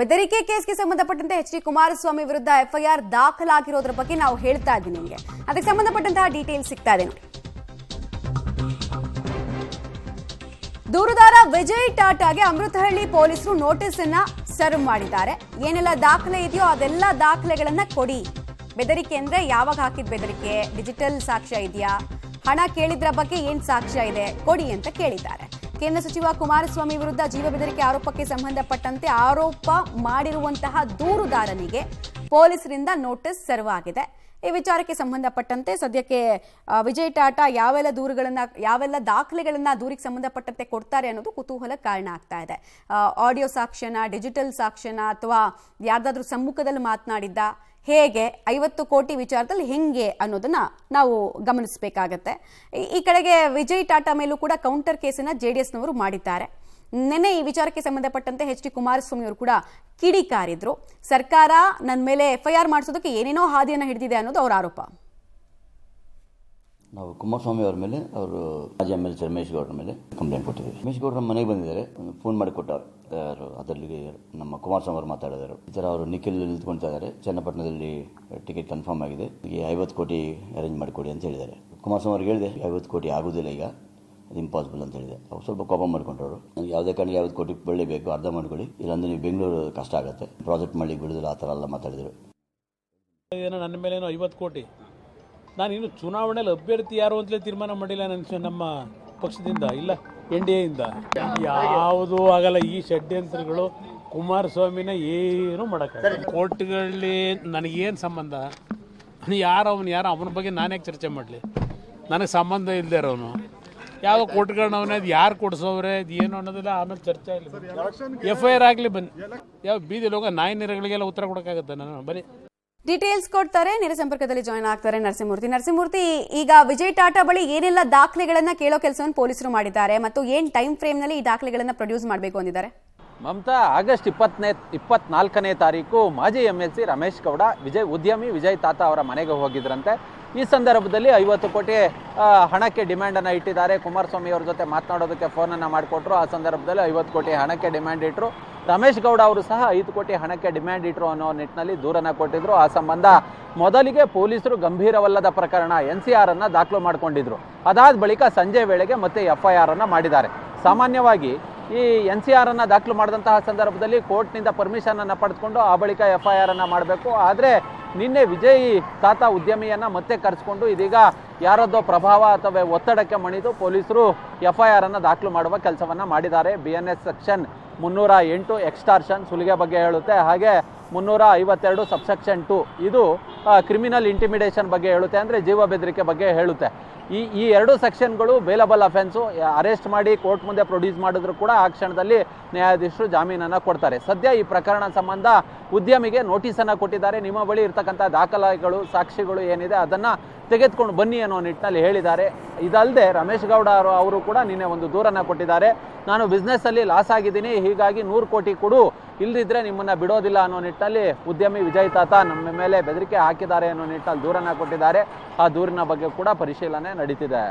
ಬೆದರಿಕೆ ಕೇಸ್ಗೆ ಸಂಬಂಧಪಟ್ಟಂತೆ H D Kumaraswamy ವಿರುದ್ಧ ಎಫ್ಐಆರ್ ದಾಖಲಾಗಿರೋದ್ರ ಬಗ್ಗೆ ನಾವು ಹೇಳ್ತಾ ಇದ್ದೀನಿ ನಿಮಗೆ. ಅದಕ್ಕೆ ಸಂಬಂಧಪಟ್ಟಂತಹ ಡೀಟೇಲ್ಸ್ ಸಿಗ್ತಾ ಇದೆ ನೋಡಿ. ದೂರುದಾರ ವಿಜಯ್ ಟಾಟಾಗೆ ಅಮೃತಹಳ್ಳಿ ಪೊಲೀಸರು ನೋಟಿಸ್ ಅನ್ನ ಸರ್ವ್ ಮಾಡಿದ್ದಾರೆ. ಏನೆಲ್ಲ ದಾಖಲೆ ಇದೆಯೋ ಅದೆಲ್ಲ ದಾಖಲೆಗಳನ್ನ ಕೊಡಿ. ಬೆದರಿಕೆ ಅಂದ್ರೆ ಯಾವಾಗ ಹಾಕಿದ ಬೆದರಿಕೆ, ಡಿಜಿಟಲ್ ಸಾಕ್ಷ್ಯ ಇದೆಯಾ, ಹಣ ಕೇಳಿದ್ರ ಬಗ್ಗೆ ಏನ್ ಸಾಕ್ಷ್ಯ ಇದೆ ಕೊಡಿ ಅಂತ ಕೇಳಿದ್ದಾರೆ. ಕೇಂದ್ರ ಸಚಿವ ಕುಮಾರಸ್ವಾಮಿ ವಿರುದ್ಧ ಜೀವ ಬೆದರಿಕೆ ಆರೋಪಕ್ಕೆ ಸಂಬಂಧಪಟ್ಟಂತೆ ಆರೋಪ ಮಾಡಿರುವಂತಹ ದೂರುದಾರನಿಗೆ ಪೊಲೀಸರಿಂದ ನೋಟಿಸ್ ಸರ್ವ್ ಆಗಿದೆ. ಈ ವಿಚಾರಕ್ಕೆ ಸಂಬಂಧಪಟ್ಟಂತೆ ಸದ್ಯಕ್ಕೆ ವಿಜಯ್ ಟಾಟಾ ಯಾವೆಲ್ಲ ದಾಖಲೆಗಳನ್ನ ದೂರಿಗೆ ಸಂಬಂಧಪಟ್ಟಂತೆ ಕೊಡ್ತಾರೆ ಅನ್ನೋದು ಕುತೂಹಲ ಕಾರಣ ಆಗ್ತಾ ಇದೆ. ಆಡಿಯೋ ಸಾಕ್ಷ್ಯನ, ಡಿಜಿಟಲ್ ಸಾಕ್ಷ್ಯನ, ಅಥವಾ ಯಾರ್ದಾದ್ರೂ ಸಮ್ಮುಖದಲ್ಲಿ ಮಾತನಾಡಿದ್ದ, ಹೇಗೆ 50 ಕೋಟಿ ವಿಚಾರದಲ್ಲಿ ಹೆಂಗೆ ಅನ್ನೋದನ್ನ ನಾವು ಗಮನಿಸಬೇಕಾಗತ್ತೆ. ಈ ಕಡೆಗೆ ವಿಜಯ್ ಟಾಟಾ ಮೇಲೂ ಕೂಡ ಕೌಂಟರ್ ಕೇಸನ್ನ ಜೆಡಿಎಸ್ನವರು ಮಾಡಿದ್ದಾರೆ. ನಿನ್ನೆ ಈ ವಿಚಾರಕ್ಕೆ ಸಂಬಂಧಪಟ್ಟಂತೆ ಎಚ್ ಡಿ ಕುಮಾರಸ್ವಾಮಿ ಅವರು ಕೂಡ ಕಿಡಿಕಾರಿದ್ರು. ಸರ್ಕಾರ ನನ್ನ ಮೇಲೆ ಎಫ್ಐಆರ್ ಮಾಡಿಸೋದಕ್ಕೆ ಏನೇನೋ ಹಾದಿಯನ್ನು ಹಿಡಿದಿದೆ ಅನ್ನೋದು ಅವರ ಆರೋಪ. ನಾವು ಕುಮಾರಸ್ವಾಮಿ ಅವ್ರ ಮೇಲೆ, ಅವರು ಮಾಜಿ ಎಮ್ ಎಲ್ ಸಿ ರಮೇಶ್ ಗೌಡ್ರ ಮೇಲೆ ಕಂಪ್ಲೇಂಟ್ ಕೊಟ್ಟಿದ್ದೀವಿ. ರಮೇಶ್ ಗೌಡ್ರ ಮನೆಗೆ ಬಂದಿದ್ದಾರೆ, ಫೋನ್ ಮಾಡಿ ಕೊಟ್ಟವ್ರು. ಅದರಲ್ಲಿ ನಮ್ಮ ಕುಮಾರಸ್ವಾಮಿ ಅವರು ಮಾತಾಡಿದರು. ಈ ಥರ ಅವರು ನಿಖಿಲ್ ನಿಂತ್ಕೊಳ್ತಾ ಇದ್ದಾರೆ, ಚನ್ನಪಟ್ಟಣದಲ್ಲಿ ಟಿಕೆಟ್ ಕನ್ಫರ್ಮ್ ಆಗಿದೆ, ಈಗ 50 ಕೋಟಿ ಅರೇಂಜ್ ಮಾಡಿಕೊಡಿ ಅಂತ ಹೇಳಿದ್ದಾರೆ. ಕುಮಾರಸ್ವಾಮಿ ಅವ್ರಿಗೆ ಹೇಳಿದೆ 50 ಕೋಟಿ ಆಗೋದಿಲ್ಲ, ಈಗ ಅದು ಇಂಪಾಸಿಬಲ್ ಅಂತ ಹೇಳಿದೆ. ಅವ್ರು ಸ್ವಲ್ಪ ಕೋಪ ಮಾಡ್ಕೊಂಡ್ರು. ನನಗೆ ಯಾವುದೇ ಕಾರಣಕ್ಕೆ 50 ಕೋಟಿ ಬೆಳಿಬೇಕು, ಅರ್ಧ ಮಾಡ್ಕೊಳ್ಳಿ, ಇಲ್ಲಾಂದ್ರೆ ನೀವು ಬೆಂಗಳೂರು ಕಷ್ಟ ಆಗುತ್ತೆ, ಪ್ರಾಜೆಕ್ಟ್ ಮಾಡ್ಲಿಕ್ಕೆ ಬಿಡೋದಿಲ್ಲ, ಆ ಥರ ಎಲ್ಲ ಮಾತಾಡಿದರು. ಏನೋ ನನ್ನ ಮೇಲೇನೋ 50 ಕೋಟಿ, ನಾನು ಇನ್ನು ಚುನಾವಣೆಯಲ್ಲಿ ಅಭ್ಯರ್ಥಿ ಯಾರು ಅಂತಲೇ ತೀರ್ಮಾನ ಮಾಡಿಲ್ಲ ನಮ್ಮ ಪಕ್ಷದಿಂದ, ಇಲ್ಲ NDA ಇಂದ. ಯಾವುದೂ ಆಗಲ್ಲ. ಈ ಷಡ್ಯಂತ್ರಗಳು ಕುಮಾರಸ್ವಾಮಿನ ಏನು ಮಾಡೋಕ್ಕಾಗಲ್ಲ. ಕೋರ್ಟ್ಗಳಲ್ಲಿ ನನಗೇನು ಸಂಬಂಧ? ಯಾರು ಅವನ ಬಗ್ಗೆ ನಾನೇ ಚರ್ಚೆ ಮಾಡಲಿ? ನನಗೆ ಸಂಬಂಧ ಇಲ್ಲದೆ ಇರೋನು ಯಾವುದೋ ಕೋರ್ಟ್ಗಳನ್ನ ಅವನ ಯಾರು ಕೊಡಿಸೋವ್ರೆ ಅದು ಏನು ಅನ್ನೋದಿಲ್ಲ. ಆಮೇಲೆ ಚರ್ಚೆ ಆಗಲಿ, FIR ಆಗಲಿ, ಬನ್ನಿ. ಯಾವ ಬೀದಿಲಿ ಹೋಗೋ ನಾಯಿ ನೀರುಗಳಿಗೆಲ್ಲ ಉತ್ತರ ಕೊಡೋಕ್ಕಾಗತ್ತೆ? ನಾನು ಬನ್ನಿ. ಡೀಟೇಲ್ಸ್ ಕೊಡ್ತಾರೆ. ನೇರ ಸಂಪರ್ಕದಲ್ಲಿ ಜಾಯ್ನ್ ಆಗ್ತಾರೆ ನರಸಿಂಹಮೂರ್ತಿ. ಈಗ ವಿಜಯ್ ಟಾಟಾ ಬಳಿ ಏನೆಲ್ಲ ದಾಖಲೆಗಳನ್ನ ಕೇಳೋ ಕೆಲಸವನ್ನು ಪೊಲೀಸರು ಮಾಡಿದ್ದಾರೆ ಮತ್ತು ಏನ್ ಟೈಮ್ ಫ್ರೇಮ್ ನಲ್ಲಿ ಈ ದಾಖಲೆಗಳನ್ನ ಪ್ರೊಡ್ಯೂಸ್ ಮಾಡಬೇಕು ಅಂದಿದ್ದಾರೆ? ಮಮತಾ, ಆಗಸ್ಟ್ 24ನೇ ತಾರೀಕು ಮಾಜಿ MLC ರಮೇಶ್ ಗೌಡ ಉದ್ಯಮಿ ವಿಜಯ್ ಟಾಟಾ ಅವರ ಮನೆಗೆ ಹೋಗಿದ್ರಂತೆ. ಈ ಸಂದರ್ಭದಲ್ಲಿ 50 ಕೋಟಿ ಹಣಕ್ಕೆ ಡಿಮ್ಯಾಂಡನ್ನು ಇಟ್ಟಿದ್ದಾರೆ. ಕುಮಾರಸ್ವಾಮಿ ಅವರ ಜೊತೆ ಮಾತನಾಡೋದಕ್ಕೆ ಫೋನನ್ನು ಮಾಡಿಕೊಟ್ರು. ಆ ಸಂದರ್ಭದಲ್ಲಿ 50 ಕೋಟಿ ಹಣಕ್ಕೆ ಡಿಮ್ಯಾಂಡ್ ಇಟ್ಟರು. ರಮೇಶ್ ಗೌಡ ಅವರು ಸಹ 5 ಕೋಟಿ ಹಣಕ್ಕೆ ಡಿಮ್ಯಾಂಡ್ ಇಟ್ಟರು ಅನ್ನೋ ನಿಟ್ಟಿನಲ್ಲಿ ದೂರನ್ನು ಕೊಟ್ಟಿದ್ರು. ಆ ಸಂಬಂಧ ಮೊದಲಿಗೆ ಪೊಲೀಸರು ಗಂಭೀರವಲ್ಲದ ಪ್ರಕರಣ NCR ಅನ್ನು ದಾಖಲು ಮಾಡಿಕೊಂಡಿದ್ರು. ಅದಾದ ಬಳಿಕ ಸಂಜೆ ವೇಳೆಗೆ ಮತ್ತೆ FIR ಅನ್ನು ಮಾಡಿದ್ದಾರೆ. ಸಾಮಾನ್ಯವಾಗಿ ಈ NCR ಅನ್ನು ದಾಖಲು ಮಾಡಿದಂತಹ ಸಂದರ್ಭದಲ್ಲಿ ಕೋರ್ಟ್ನಿಂದ ಪರ್ಮಿಷನನ್ನು ಪಡೆದುಕೊಂಡು ಆ ಬಳಿಕ FIR ಅನ್ನು ಮಾಡಬೇಕು. ಆದರೆ ನಿನ್ನೆ ವಿಜಯ್ ಟಾಟಾ ಉದ್ಯಮಿಯನ್ನು ಮತ್ತೆ ಕರೆಸಿಕೊಂಡು ಇದೀಗ ಯಾರದ್ದೋ ಪ್ರಭಾವ ಅಥವಾ ಒತ್ತಡಕ್ಕೆ ಮಣಿದು ಪೊಲೀಸರು FIR ಅನ್ನು ದಾಖಲು ಮಾಡುವ ಕೆಲಸವನ್ನು ಮಾಡಿದ್ದಾರೆ. BNS ಸೆಕ್ಷನ್ 308 ಎಕ್ಸ್ಟಾರ್ಷನ್ ಸುಲಿಗೆ ಬಗ್ಗೆ ಹೇಳುತ್ತೆ. ಹಾಗೆ 352 ಸಬ್ಸೆಕ್ಷನ್ 2 ಇದು ಕ್ರಿಮಿನಲ್ ಇಂಟಿಮಿಡೇಷನ್ ಬಗ್ಗೆ ಹೇಳುತ್ತೆ, ಅಂದರೆ ಜೀವ ಬೆದರಿಕೆ ಬಗ್ಗೆ ಹೇಳುತ್ತೆ. ಈ ಎರಡು ಸೆಕ್ಷನ್ಗಳು ಬೇಲಬಲ್ ಅಫೆನ್ಸು. ಅರೆಸ್ಟ್ ಮಾಡಿ ಕೋರ್ಟ್ ಮುಂದೆ ಪ್ರೊಡ್ಯೂಸ್ ಮಾಡಿದ್ರು ಕೂಡ ಆ ಕ್ಷಣದಲ್ಲಿ ನ್ಯಾಯಾಧೀಶರು ಜಾಮೀನನ್ನು ಕೊಡ್ತಾರೆ. ಸದ್ಯ ಈ ಪ್ರಕರಣ ಸಂಬಂಧ ಉದ್ಯಮಿಗೆ ನೋಟಿಸನ್ನು ಕೊಟ್ಟಿದ್ದಾರೆ. ನಿಮ್ಮ ಬಳಿ ಇರ್ತಕ್ಕಂಥ ದಾಖಲೆಗಳು, ಸಾಕ್ಷಿಗಳು ಏನಿದೆ ಅದನ್ನು ತೆಗೆದುಕೊಂಡು ಬನ್ನಿ ಅನ್ನೋ ನಿಟ್ಟಿನಲ್ಲಿ ಹೇಳಿದ್ದಾರೆ. ಇದಲ್ಲದೆ ರಮೇಶ್ ಗೌಡ ಅವರು ಕೂಡ ನಿನ್ನೆ ಒಂದು ದೂರನ್ನು ಕೊಟ್ಟಿದ್ದಾರೆ. ನಾನು ಬಿಸ್ನೆಸ್ಸಲ್ಲಿ ಲಾಸ್ ಆಗಿದ್ದೀನಿ, ಹೀಗಾಗಿ 100 ಕೋಟಿ ಕೊಡು, ಇಲ್ಲದಿದ್ದರೆ ನಿಮ್ಮನ್ನು ಬಿಡೋದಿಲ್ಲ ಅನ್ನೋ ನಿಟ್ಟಿನಲ್ಲಿ ಉದ್ಯಮಿ ವಿಜಯ್ ಟಾಟಾ ನಮ್ಮ ಮೇಲೆ ಬೆದರಿಕೆ ಹಾಕಿದ್ದಾರೆ ಅನ್ನೋ ನಿಟ್ಟಿನಲ್ಲಿ ದೂರನ್ನು ಕೊಟ್ಟಿದ್ದಾರೆ. ಆ ದೂರಿನ ಬಗ್ಗೆ ಕೂಡ ಪರಿಶೀಲನೆ ನಡೀತಿದೆ.